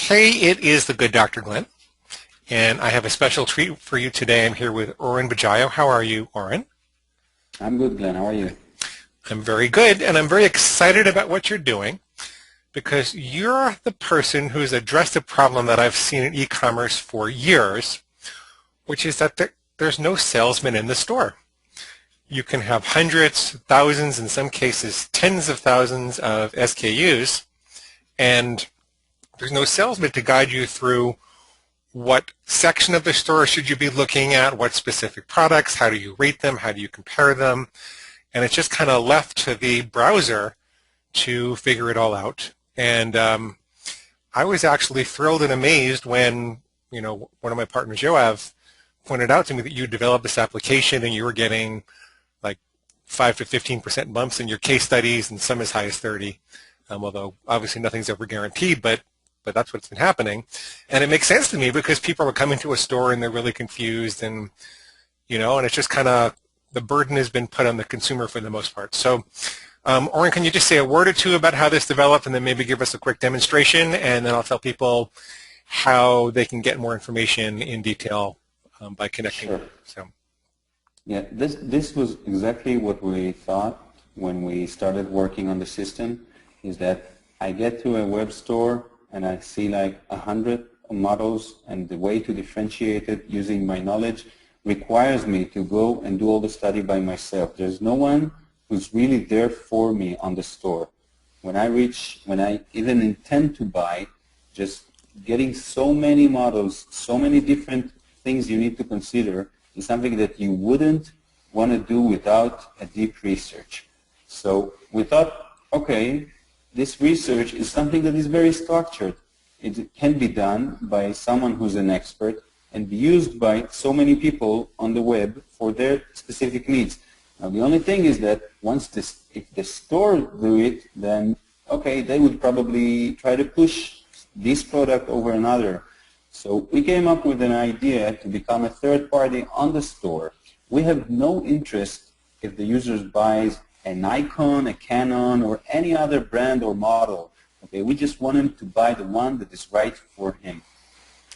Hey, it is the good Dr. Glenn, and I have a special treat for you today. I'm here with Oren Bajayo. How are you, Oren? I'm good, Glenn. How are you? I'm very good, and I'm very excited about what you're doing because you're the person who's addressed a problem that I've seen in e-commerce for years, which is that there's no salesman in the store. You can have hundreds, thousands, in some cases tens of thousands of SKUs, and there's no salesman to guide you through what section of the store should you be looking at, what specific products, how do you rate them, how do you compare them, and it's just kind of left to the browser to figure it all out. And I was actually thrilled and amazed when, one of my partners, Yoav, pointed out to me that you developed this application and you were getting like 5 to 15% bumps in your case studies and some as high as 30, although obviously nothing's ever guaranteed, but that's what's been happening. And it makes sense to me because people are coming to a store and they're really confused and it's just kind of the burden has been put on the consumer for the most part. So, Oren, can you just say a word or two about how this developed and then maybe give us a quick demonstration, and then I'll tell people how they can get more information in detail by connecting. Sure. So. Yeah, this was exactly what we thought when we started working on the system, is that I get to a web store and I see like 100 models, and the way to differentiate it using my knowledge requires me to go and do all the study by myself. There's no one who's really there for me on the store. When I even intend to buy, just getting so many models, so many different things you need to consider is something that you wouldn't want to do without a deep research. So we thought, okay, this research is something that is very structured. It can be done by someone who's an expert and be used by so many people on the web for their specific needs. Now, the only thing is that if the store do it, then okay, they would probably try to push this product over another. So we came up with an idea to become a third party on the store. We have no interest if the user buys a Nikon, a Canon, or any other brand or model. Okay, we just want him to buy the one that is right for him.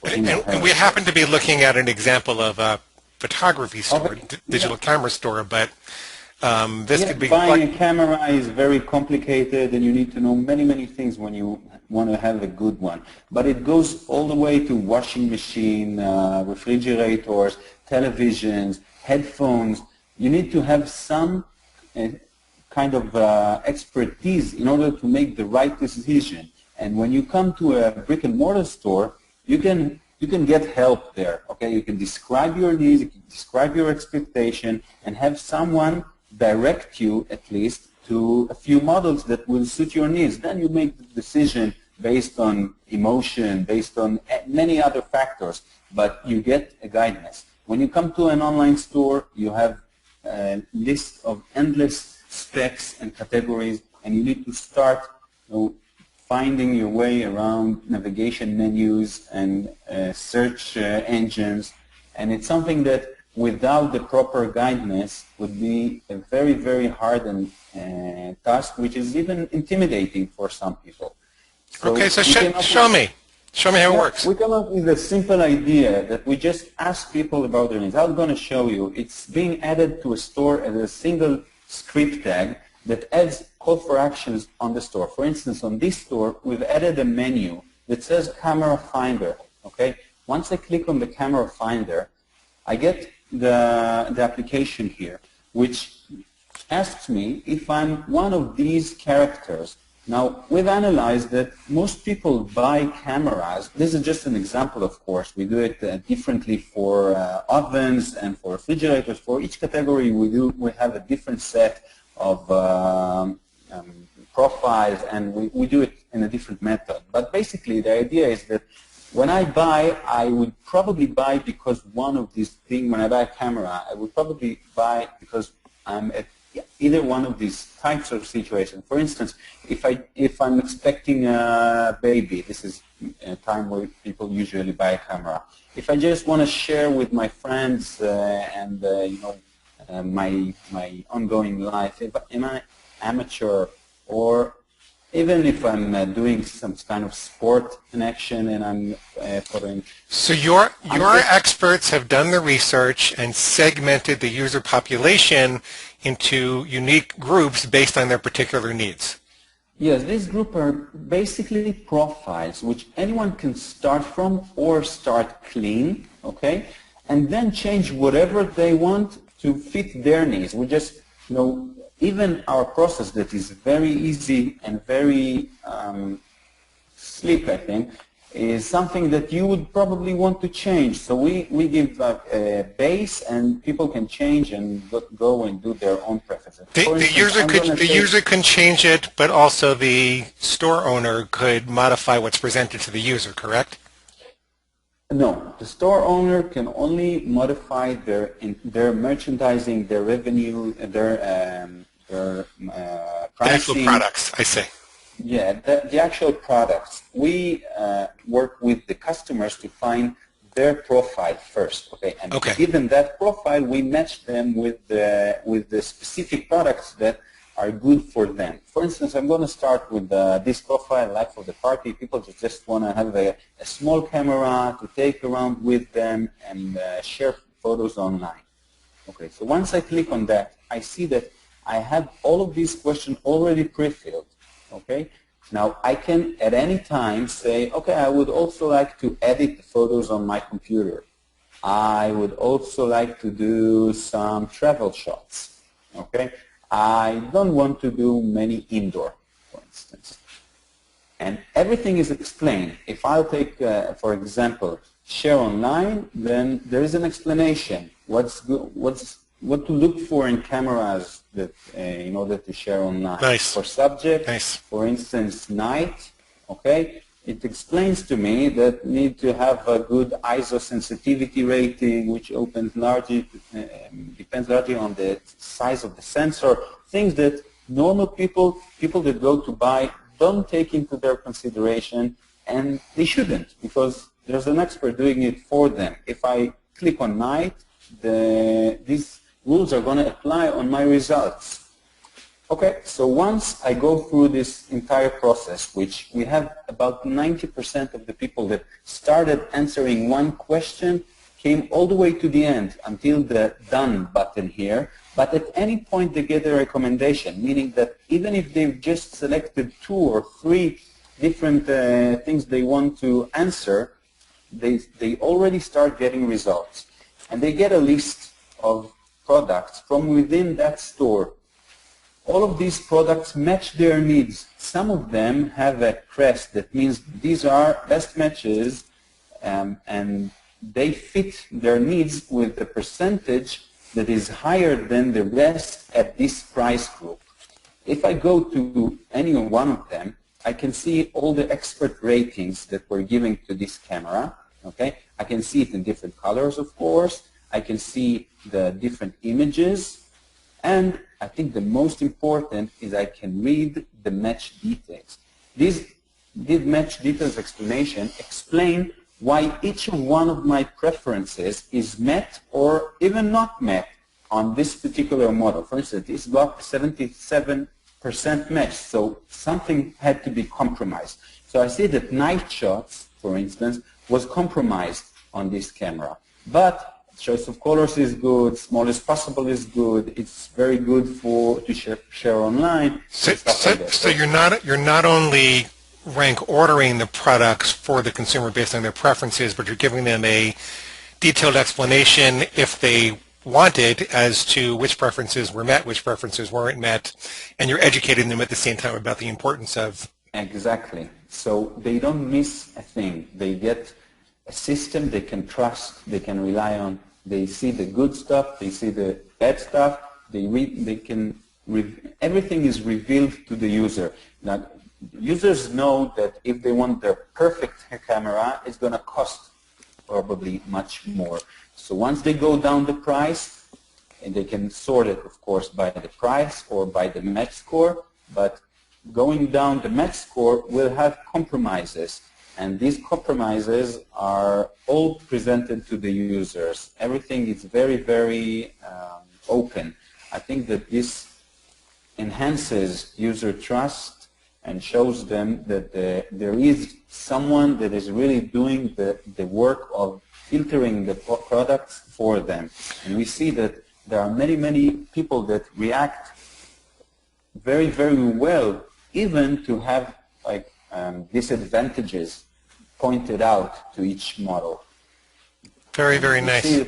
And we happen to be looking at an example of a photography store, okay. digital camera store, but this could be... Buying a camera is very complicated, and you need to know many, many things when you want to have a good one. But it goes all the way to washing machine, refrigerators, televisions, headphones. You need to have some kind of expertise in order to make the right decision. And when you come to a brick and mortar store, you can get help there. Okay, you can describe your needs, you can describe your expectation, and have someone direct you at least to a few models that will suit your needs. Then you make the decision based on emotion, based on many other factors, but you get a guidance. When you come to an online store, you have a list of endless specs and categories, and you need to start finding your way around navigation menus and search engines, and it's something that without the proper guidance would be a very, very hard task, which is even intimidating for some people. So okay, so show me how it works. We come up with a simple idea that we just ask people about their needs. I'm going to show you. It's being added to a store as a single script tag that adds call for actions on the store. For instance, on this store, we've added a menu that says camera finder. Okay, once I click on the camera finder, I get the application here, which asks me if I'm one of these characters. Now, we've analyzed that most people buy cameras. This is just an example, of course. We do it differently for ovens and for refrigerators. For each category we have a different set of profiles, and we do it in a different method. But basically, the idea is that when I buy, I would probably buy because one of these things. When I buy a camera, I would probably buy because I'm at either one of these types of situations. For instance, if I'm expecting a baby, this is a time where people usually buy a camera. If I just want to share with my friends and my ongoing life, if I'm an amateur, or even if I'm doing some kind of sport in action and I'm following. So your experts have done the research and segmented the user population into unique groups based on their particular needs. Yes, this group are basically profiles which anyone can start from or start clean, okay, and then change whatever they want to fit their needs. We just, even our process that is very easy and very sleek, I think, is something that you would probably want to change. So we give a base, and people can change and go and do their own preferences. The user can change it, but also the store owner could modify what's presented to the user, correct? No, the store owner can only modify their merchandising, their revenue, their pricing. The actual products, I see. Yeah, the actual products. We work with the customers to find their profile first, okay? And given that profile, we match them with the specific products that are good for them. For instance, I'm going to start with this profile, like for the party. People just want to have a small camera to take around with them and share photos online. Okay, so once I click on that, I see that I have all of these questions already pre-filled. Okay. Now I can at any time say, okay, I would also like to edit the photos on my computer. I would also like to do some travel shots. Okay. I don't want to do many indoor, for instance. And everything is explained. If I'll take, for example, share online, then there is an explanation. What to look for in cameras that in order to share online. Nice. For subject, nice. For instance, night, okay, it explains to me that need to have a good ISO sensitivity rating, which depends largely on the size of the sensor, things that normal people that go to buy don't take into their consideration, and they shouldn't, because there's an expert doing it for them. If I click on night, these rules are going to apply on my results. Okay, so once I go through this entire process, which we have about 90% of the people that started answering one question came all the way to the end until the done button here, but at any point they get a recommendation, meaning that even if they've just selected 2 or 3 different things they want to answer, they already start getting results. And they get a list of products from within that store. All of these products match their needs. Some of them have a crest that means these are best matches, and they fit their needs with a percentage that is higher than the rest at this price group. If I go to any one of them, I can see all the expert ratings that we're giving to this camera. Okay, I can see it in different colors, of course. I can see the different images, and I think the most important is I can read the match details. This match details explanation explain why each one of my preferences is met or even not met on this particular model. For instance, this got 77% match, so something had to be compromised. So I see that night shots, for instance, was compromised on this camera, but choice of colors is good, smallest possible is good, it's very good to share online. So you're not only rank ordering the products for the consumer based on their preferences, but you're giving them a detailed explanation if they wanted as to which preferences were met, which preferences weren't met, and you're educating them at the same time about the importance of... Exactly. So they don't miss a thing. They get a system they can trust, they can rely on. They see the good stuff, they see the bad stuff, everything is revealed to the user. Now, users know that if they want the perfect camera, it's going to cost probably much more. So once they go down the price, and they can sort it, of course, by the price or by the match score, but going down the match score will have compromises. And these compromises are all presented to the users. Everything is very, very open. I think that this enhances user trust and shows them that there is someone that is really doing the work of filtering the products for them. And we see that there are many, many people that react very, very well, even to have like disadvantages pointed out to each model. Very, very nice.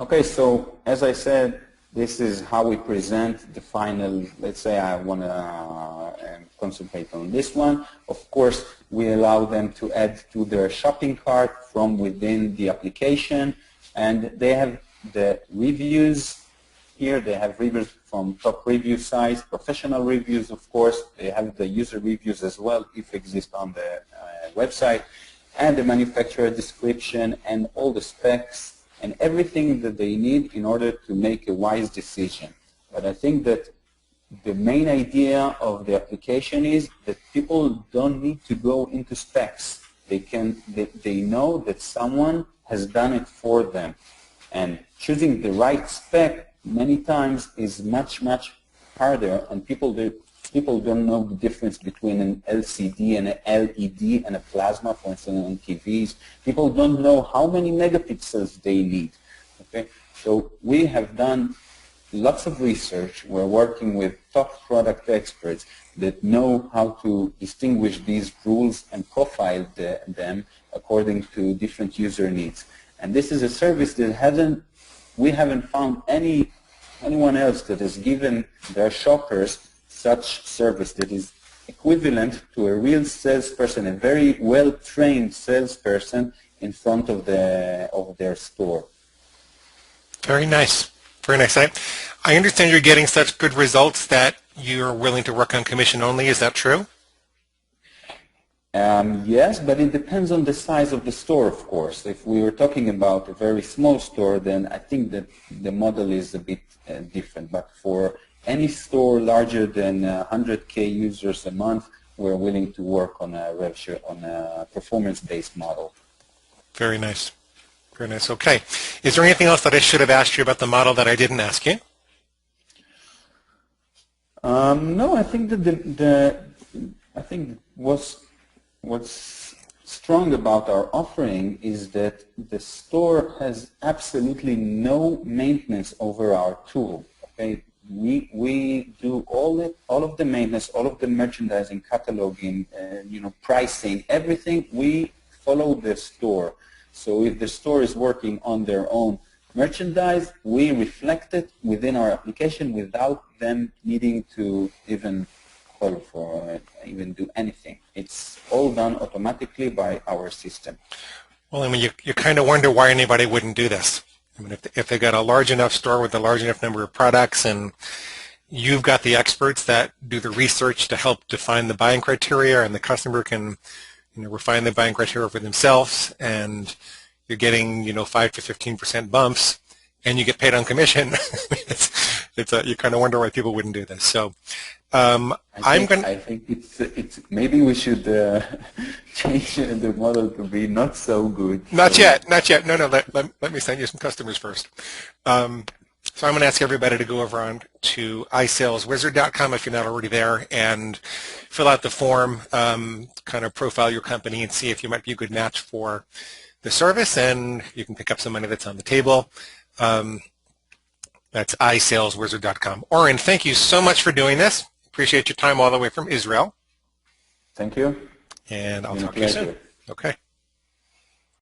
Okay, so as I said, this is how we present the final. Let's say I want to concentrate on this one. Of course, we allow them to add to their shopping cart from within the application, and they have the reviews. Here they have reviews from top review sites, professional reviews, of course. They have the user reviews as well, if exist on the website, and the manufacturer description and all the specs and everything that they need in order to make a wise decision. But I think that the main idea of the application is that people don't need to go into specs. They know that someone has done it for them. And choosing the right spec many times is much, much harder, and people don't know the difference between an LCD and an LED and a plasma, for instance, on TVs. People don't know how many megapixels they need. Okay? So we have done lots of research. We're working with top product experts that know how to distinguish these rules and profile them according to different user needs. And this is a service that we haven't found anyone else that has given their shoppers such service that is equivalent to a real salesperson, a very well-trained salesperson in front of their store. Very nice. Very nice. I understand you're getting such good results that you're willing to work on commission only. Is that true? Yes, but it depends on the size of the store, of course. If we were talking about a very small store, then I think that the model is a bit different. But for any store larger than 100K users a month, we're willing to work on a rev share, on a performance-based model. Very nice. Very nice. Okay. Is there anything else that I should have asked you about the model that I didn't ask you? No, I think that what's strong about our offering is that the store has absolutely no maintenance over our tool. Okay, we do all of the maintenance, all of the merchandising, cataloging, pricing, everything. We follow the store. So if the store is working on their own merchandise, we reflect it within our application without them needing to even call for it, even do anything. It's all done automatically by our system. Well, I mean, you kind of wonder why anybody wouldn't do this. I mean, if they got a large enough store with a large enough number of products, and you've got the experts that do the research to help define the buying criteria, and the customer can refine the buying criteria for themselves, and you're getting 5 to 15% bumps, and you get paid on commission. You kind of wonder why people wouldn't do this. So I think it's maybe we should change the model to be not so good. Not yet. No. Let me send you some customers first. So I'm going to ask everybody to go over on to iSalesWizard.com if you're not already there, and fill out the form, kind of profile your company and see if you might be a good match for the service, and you can pick up some money that's on the table. That's iSalesWizard.com. Oren, thank you so much for doing this. Appreciate your time all the way from Israel. Thank you. And I'll talk to you soon. Okay.